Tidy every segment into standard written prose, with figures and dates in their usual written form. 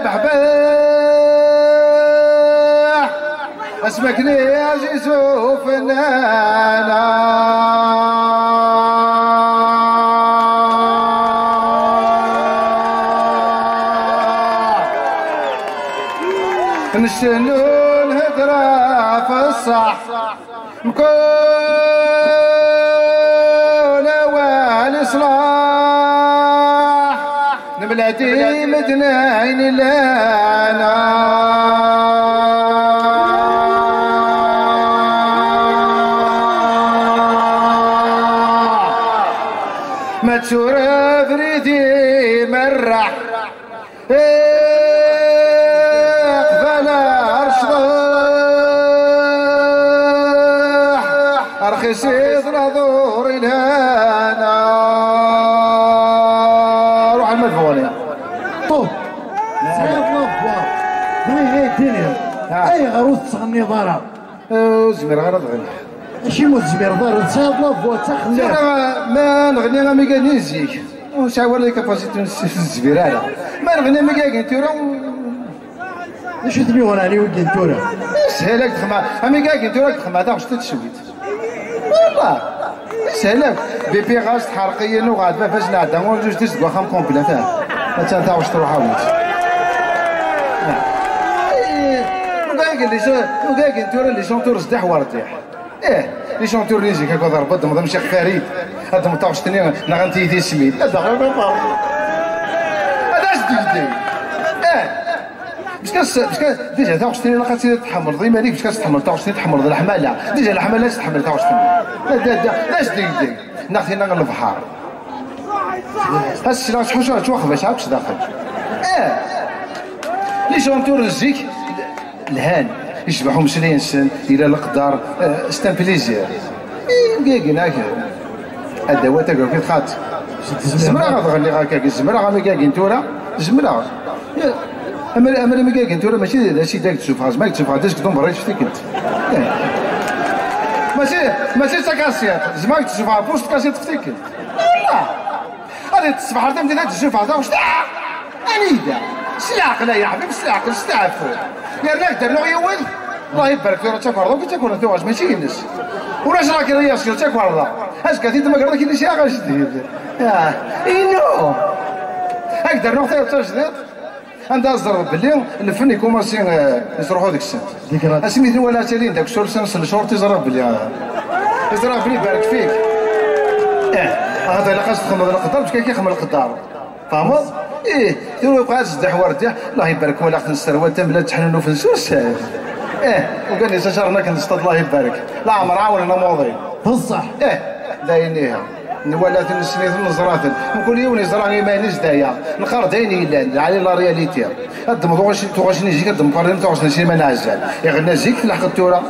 الحباح اسمك لي عزيز وفنانا نشنو الهدرة في الصح مكون والإصلاح نبلادي مدنين لنا ما تشورف ريدي مرح رخيص نظور لنا روح المدفوني طوب سيد لافوا هاي الدنيا اي غروس تغني ضرب زمير غير تغني ماشي مو زمير ضرب سيد لافوا تخلي ما نغني غا ميكانيزيك ونشاور لك كاباسيتي الزبير هذا ما نغني ميكانيتورا شو تبي وانا علي وكنتورا سهلك تخمع ميكانيتورا تخمع تاع واش تتشويت والله سهلك بيبي غاز حرقيا وغاد ما فاش نعدا وجوج تسد واخا كومبلا تاع حتى انت واش تروح عاود وكاع انتورا لي شونتور زداح ورديح لي شونتور نيجي هكا ضرب الدم ضم شيخ فريد هذا ما تعرفش تاني نغنتي دي سميت هذا غير هذا اش ديك باش ديجا تا واش لقيتي تحمل ضي مالك باش كتحمل تا واش تحمل الحماله ديجا الحماله تحمل تا واش لا اش ديك ناخذنا من البحر هاد شحال توخ باش عاودش داخل لي شونتور الزيك الهان يشبحوا مشرين سن الى القدر ستان بليزير كاكين هكا الدواء تاكل كي تخاط زمرا غتغني هكاك الزمرا غا كاكين تورا زمرا اما مكاك انت ماشي هادشي داك تشوفها ماك تشوفها داك كدوم بريت فيك انت ماشي تاكاسيات زعما تشوفها بوست كاسيات فيك انت لا هذه الصباح هذا بدينا تشوفها هذا واش انيدا سلاقنا يا حبيبي سلاق استعفوا يا راك درنا يا ولد الله يبارك فيك تاكل دوك تاكل انت واش ماشي ينس وراش راك رياس تاكل الله اش كثير ما قرا كاين شي حاجه جديد اينو هاك درنا حتى جديد عندها الزر باللي الفن يكوماسي يصرحوا ديك السنه اسميتو ولا تالين داك الشهور سنه الشهور تيزرب باللي يزرب باللي يبارك فيك هذا الا خاص تخمم القدر باش كيخمم القدر فهمت ديروا بقى تزدح ورديح الله يبارك ولا اختي السروات تملا تحننوا في السوس وقال لي شجرنا كنصطاد الله يبارك لا عمر عاوننا موضي بصح داينيها نولات نسنيت نزرات نقول يوني زراني ما نزدايا نخر دايني لا على لا رياليتي هاد الموضوع توغاش نجي كدم قرن توغاش نسي ما نعزل يغنى زيك في الحق التورا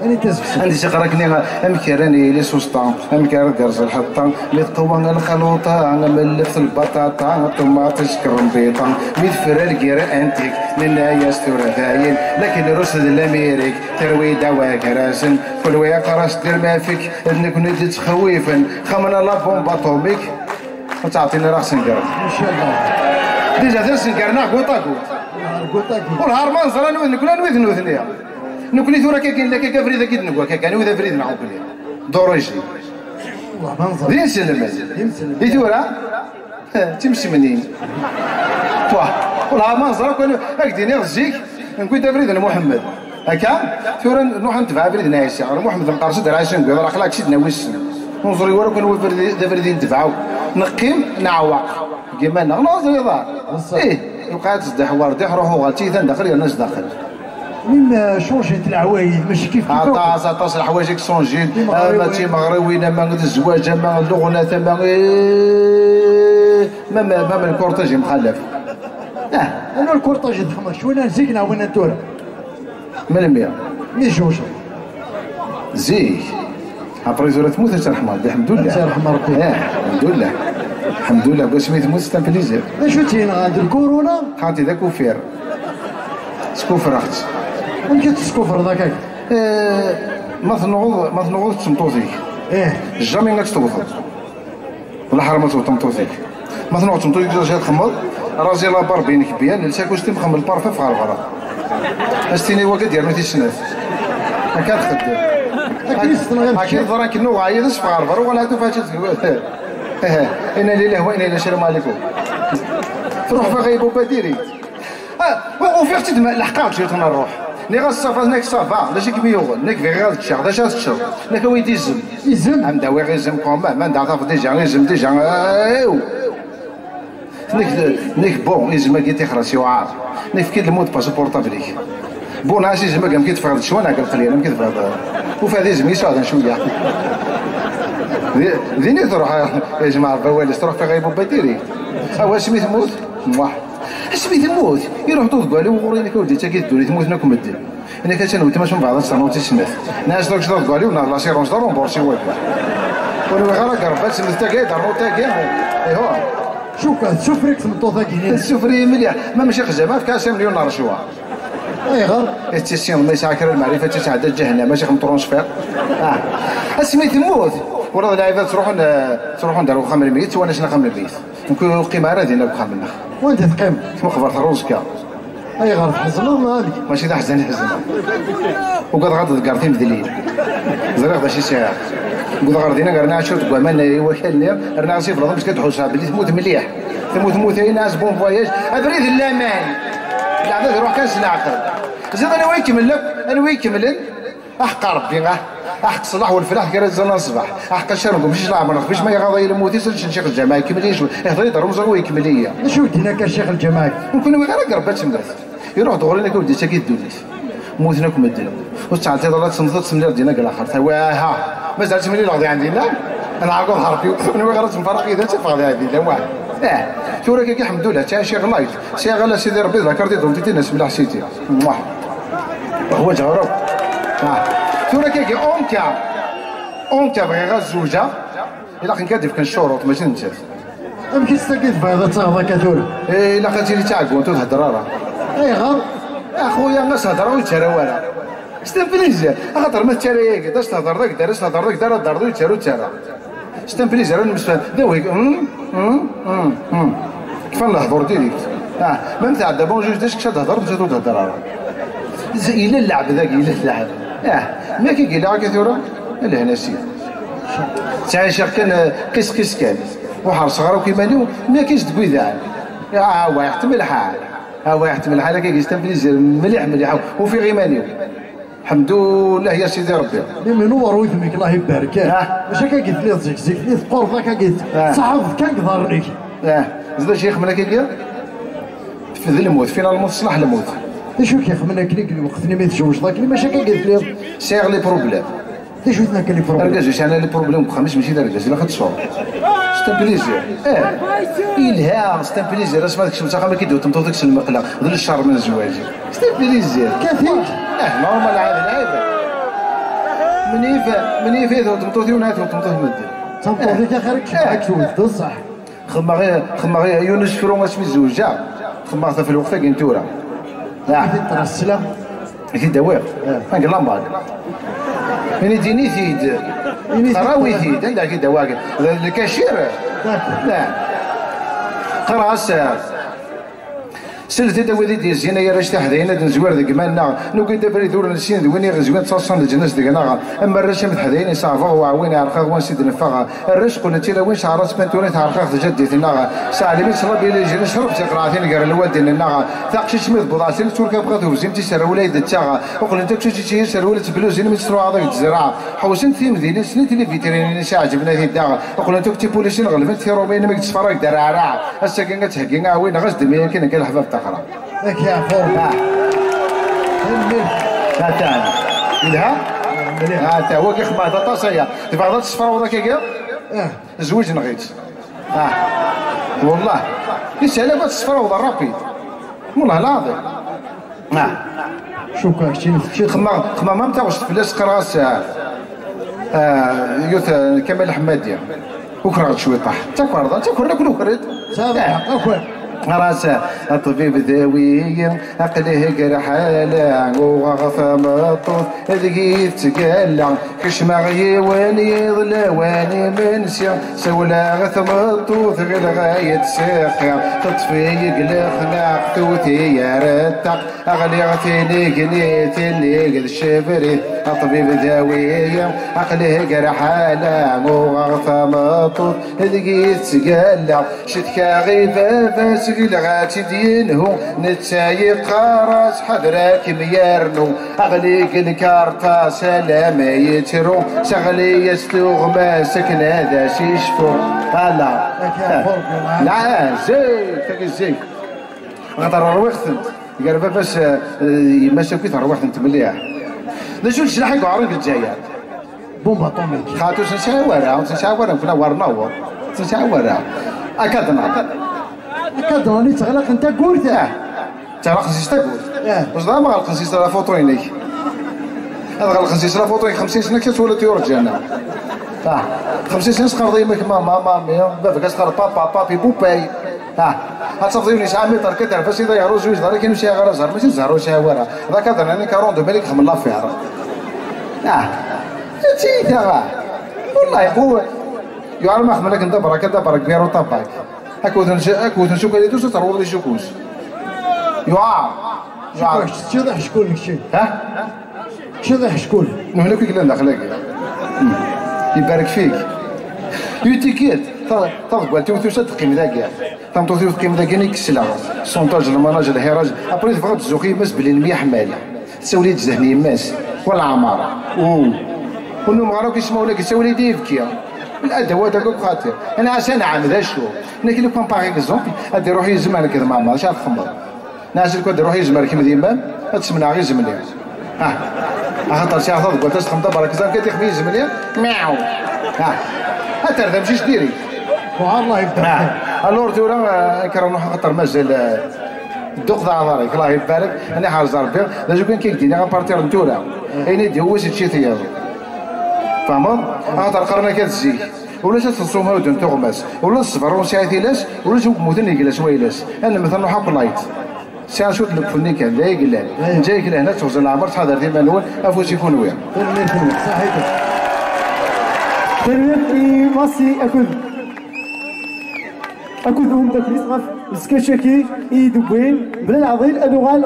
اني تسبس عندي شي قراكني امكراني لي سوسطان امكر درز الحطه اللي تقوى الخلوطه انا ملفت البطاطا طماط شكر بيضه مدفر الكيرا انتيك من يا ستورا داين لكن رشد الاميريك تروي دواء كراسن كل ويقراش دير ما فيك انك ندير تخويفا خمنا لا بومبا اتوميك وتعطيني راه سنكر ان شاء الله ديجا ثير سنكرنا كوطا والهار منظر نقول نوثنيا نكوني ثورا كاين لك كفريده كي نقول كان وذا فريد نعاود لي دوريجي والله منظر دين سلم دي ثورا تمشي منين واه والله منظر كون هكديني غزيك نقول دا فريد محمد هكا ثورا نروح نتبع فريد نعيش محمد القرص دار عايش نقول راه خلاك شدنا وش ننظر ورا كون هو دا فريد نتبعو نقيم نعوق كيما نغنوز رضا يبقى تزدح ورديح روحو غاتي داخل يا الناس داخل مما شونجيت العوايد ماشي كيف عطاس الحوايج شونجيت ماشي مغربيين ما الزواج ما اللغنة ما الكورتاج مخلف انا الكورتاج دخمش وين زيكنا وين الدور من 100 100 جوج زيك ابريزو تموت ترحم ربي الحمد لله ترحم ربي الحمد لله الحمد لله باش ما تموتش تنفليزير شو تين غاد الكورونا خاطي ذاك وفير سكوفر اختي ممكن تسكوفر ذاك ما تنوض تمطوزيك جامي ما تتوضا ولا حرمت تمطوزيك مثلا تمطو يجي شي تخمض راسي لا بار بينك بيان لساك واش تمخمل البارفا في غرفه استني هو كدير ما تيسناف هكا تخدم اكيد دراك نو عايد في غرفه ولا هادو فاش انا لله وانا الى السلام عليكم تروح في غيبو بديري وفي اختي الحقاق جيت نروح ني غاصافا ناك صافا لا شي كبيو ناك في غير الشهر دا شاس الشهر ناك ويدي يزم عم داوي غير يزم كوما ما ندعطا في ديجا يزم ديجا نيك بون يزم كي تخرس يوعار نيك كي المود باسبور طابليك بون عاشي زعما كان كيتفرض شويه قال قليلا كيتفرض وفي هذه زمي صاد شويه ذيني تروح يا جماعه البواليس تروح في غيبو بديري هو سميت موت واحد سميت موت يروح طوط قالوا وغوري لك ولدي تا كيدوري تموت ناكم مدين انا كتنوت ماشي من بعض السنه وتسنات ناس داك شطط قالوا نا لا سيرونس دارون بورسي واحد وانا غير قربت سميت تا كاي دارو تا كاي ايوا شوف ريك سمطوطا كاين السفري مليح ما ماشي خزامه في كاس مليون رشوه اي غير التسيون ما يسعكر المعرفه تتعدى جهنم ماشي خمطرونش فيها سميت موت وراه العباد تروحوا نديروا خمر ميت وانا شنو خمر ميت نكون قيمه راه دينا بخمرنا وانت تقيم مخبر روزكا اي غير حزنهم هذيك ماشي ذا حزن وقد غاد قارتين مدلين زرق شي ساعه قد غردينا قرنا شوت كمان وكلنا رنا سي فرض باش كتحوسها بلي تموت مليح تموت اي ناس بون فواياج ابريد الامان قاعد يروح كاس العقل زيد انا وين كمل لك انا وين كمل احق ربي احق الصلاح والفلاح كرا زلنا الصباح احق الشرب ماشي لا ما نخفيش ما يغاضي الموت يسال شيخ الجماعه كمليش يهضر يضرب زغوي كمليه شو دينا كشيخ الجماعه نكون غير قربت تمدات يروح دغري لك ولدي تا كيدوليش موتنا كم الدين وتعطي ضلات صمتت سملي ردينا قال اخر واها ما زالت ملي الغادي عندنا انا عاقل هاربي انا غير تنفرق اذا تفغى هذه لا واحد شو راك كيحمدوا له تا شي غلايت شي غلا سيدي ربي ذكرتي دومتي الناس من حسيتي واحد هو جاوب شو راك كي اونكا بغي غير الزوجه الا كان كادف كان شروط ماشي انت يمكن تستقيت بهذا تاخذ كثور الا خاطي لي تعقوا انت تهضر راه اي غير اخويا الناس هضروا يتشراو ولا استنبليزير خاطر ما تشري كداش تهضر داك دارس تهضر داك دار دارو يتشراو تشرا استنبليزير انا مسفى داوي كيف نهضر ديريكت ما نتعدى بون جوج داش كتهضر انت تهضر راه الى اللعب ذاك الى اللعب ما كيقيل لها كثيره الهنا سير تعيش كان قيس كان وحر صغار وكيمانيو ما كاينش تقويذان هو يحتمل الحال هو يحتمل الحال كيستنبليزير مليح وفي غيمانيو الحمد لله يا سيدي ربي من هو رويثمك الله يبارك واش هكا قلت لي زيك لي قرب هكا قلت صحاب كان قدرني زاد شيخ منا كيدير في ذي الموت فينا الموت صلاح الموت شو كيخ منا كليك وقتني ما يتزوج ذاك اللي ماشي هكا قلت لي سير لي بروبليم شو ثنا كان لي بروبليم رجاج انا لي بروبليم بخمس ماشي درجه الا خدت صور ستابليزير الهام ستابليزير اسمع داك الشمس ما كيدوي تمطو داك المقله ذل الشر من الزواج ستابليزير كثير نورمال عاد مني فيه تمطو ونات تمطو مدين تمطو ديك خارج معاك شويه بصح خما غير يونس فرو اسمي الزوجه خما في الوقت كاين تورا ترى السلام كي دواء نقول لامباك يعني ديني ثيد قراوي ثيد عندك كي دواء الكاشير لا قراص سلت داوي دي الزينه يا راش تحدينا نزوار ذيك مالنا نو كي دابا يدور نسين دويني غزوان تصون الجناس ديالنا اما الرش متحدين صافا وعوين عرقا وين سيد نفاغ الرش قلنا تي وين شعرات بنتوري تعرقا جدتنا سالي من صلاه بيلي جينا شربت قراثين قال الواد ديالنا ثاقش سميت بضاسيل توركا بغات وزين تيسر ولاد تاغا وقل انت تشي سر ولاد بلوزين من سرو هذاك الزراعه حوسنت في مدينه سنت اللي فيترين عجبنا ذي الداغ وقل انت كتي بوليسين غلبت في روبين ما كتفرق درارع هسا كان كتهكي وين غزد مين كان الحباب تقرا لك يا فور تاعنا إلها تا هو كيخبع هذا طاسية تبغى تصفر ولا كيقير زوج نغيت والله يسهل ما تصفر ولا رابيد والله العظيم شو كاين خما ما متاوش فلاس قراص يوث كمال الحمادية وكرهت شوي طاح تاكل كل كرهت صافي راسه الطبيب ذوي عقله قرحاله وغف مطوط ذقيت تقلع كشمغي واني ظل واني منسي سولا غث مطوط غير غاية ساقع تطفي يقلق توتي يا رتق اغلي غثيني قنيتني قد شبري الطبيب ذوي عقله قرحاله وغف مطوط ذقيت تقلع شتكا غيبه فاسق لغاتي دينه نتسايق راس حضرك ميرنو اغليك الكارتا سلام يترو شغلي يستغمى سكن هذا شيشفو هلا لا زيك زيك غادر روحت قال باش ماشي كي تروحت انت مليح لا شو الشلاح يقعروا بالجايات بومبا اتوميك خاطر نشاورها كنا ورناو نشاورها اكدنا كدراني تغلق انت قولته تغلق خصيص تقول واش ضرب غلق خصيص لا فوطويني هذا غلق خصيص لا فوطوين 50 سنه كتولد يرجعنا 50 سنه قرضي مك ماما بابا كتقرا بابي بوباي غتصفيوني شحال متر كتر فاش يضيعوا زوج دار كيمشي غير زهر ماشي زهر وشاورا هذا كدر انا كروند بالك خم الله فيها تي والله هو يعلم اخملك انت برك بيرو طباك اكو نشوف اللي دوس تروض لي شكوش شذا شكون الشيء شذا شكون نهلك كلا داخلك يبارك فيك يوتيكيت طبق قلت توسد قيم ذاك تم توثيق قيم ذاك نيكسلا سونتاج المناج الهراج ابريت بغات تزوقي ماس بلي 100 حماله تسولي تزهني ماس ولا عماره كلهم غراو كيسمعوا لك تسولي ديفكيا الادوات هكاك خاطر انا عشان عام ذا شو لكن لو كان باغ اكزومبل غادي يروح يزمر كذا مع ما شاف خمر ناس اللي يروح يزمر كيما ديما تسمع غير زملي خاطر شي عطاك قلت تسخم دبر كذا كتخبي زملي مياو حتى هذا مشيش ديري والله يبارك الور تورا كرا خاطر مازال الدق ذا عذارك الله يبارك انا حاج ربي لازم كان كيديني غنبارتير نتورا اين هو شي تيار فهمت خاطر قرنا كتزي ولا تصوم هاودن تغمس ولا الصبر وساعتي لاس ولا شوف موتني جلاس ويلاس انا مثلا حق لايت ساعه شوت لك فني كان لا يقلال جايك لهنا توصل العمر تحضر ديما الاول افوس يكون وين صحيح تريد ماسي أكل أكل ذوم داك الإسقاف السكاشاكي يدوين بلا العظيم أدوغال